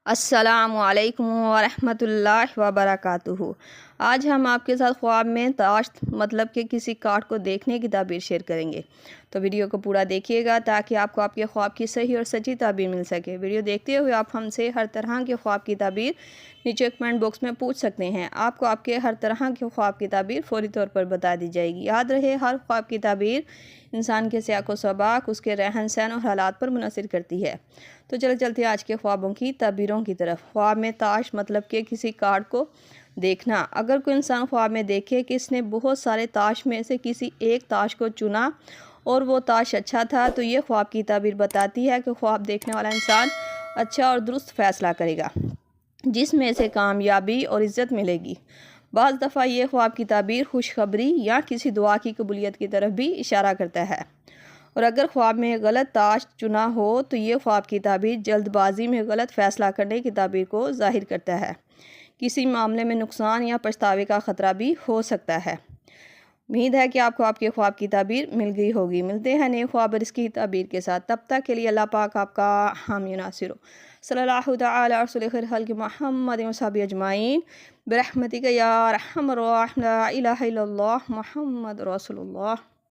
السلام علیکم ورحمۃ اللہ وبرکاتہ۔ آج ہم آپ کے ساتھ خواب میں تاش مطلب کہ کسی کارڈ کو دیکھنے کی تعبیر شیئر کریں گے، تو ویڈیو کو پورا دیکھیے گا تاکہ آپ کو آپ کے خواب کی صحیح اور سچی تعبیر مل سکے۔ ویڈیو دیکھتے ہوئے آپ ہم سے ہر طرح کے خواب کی تعبیر نیچے کمنٹ باکس میں پوچھ سکتے ہیں۔ آپ کو آپ کے ہر طرح کے خواب کی تعبیر فوری طور پر بتا دی جائے گی۔ یاد رہے، ہر خواب کی تعبیر انسان کے سیاق و سباق، اس کے رہن سہن اور حالات پر منحصر کرتی ہے۔ تو چلتے ہیں آج کے خوابوں کی تعبیروں کی طرف۔ خواب میں تاش مطلب کہ کسی کارڈ کو دیکھنا۔ اگر کوئی انسان خواب میں دیکھے کہ اس نے بہت سارے تاش میں سے کسی ایک تاش کو چنا اور وہ تاش اچھا تھا، تو یہ خواب کی تعبیر بتاتی ہے کہ خواب دیکھنے والا انسان اچھا اور درست فیصلہ کرے گا، جس میں سے کامیابی اور عزت ملے گی۔ بعض دفعہ یہ خواب کی تعبیر خوشخبری یا کسی دعا کی قبولیت کی طرف بھی اشارہ کرتا ہے، اور اگر خواب میں غلط تاش چنا ہو تو یہ خواب کی تعبیر جلد بازی میں غلط فیصلہ کرنے کی تعبیر کو ظاہر کرتا ہے۔ کسی معاملے میں نقصان یا پچھتاوے کا خطرہ بھی ہو سکتا ہے۔ امید ہے کہ آپ کو آپ کے خواب کی تعبیر مل گئی ہوگی۔ ملتے ہیں نئے خواب اور اس کی تعبیر کے ساتھ، تب تک کے لیے اللہ پاک آپ کا حامی و ناصر ہو۔ صلی اللہ تعالی علی رسول خیر خلق محمد و صحابہ اجمعین برحمتک یا ارحم الراحمین، لا الہ الا اللہ محمد رسول اللہ۔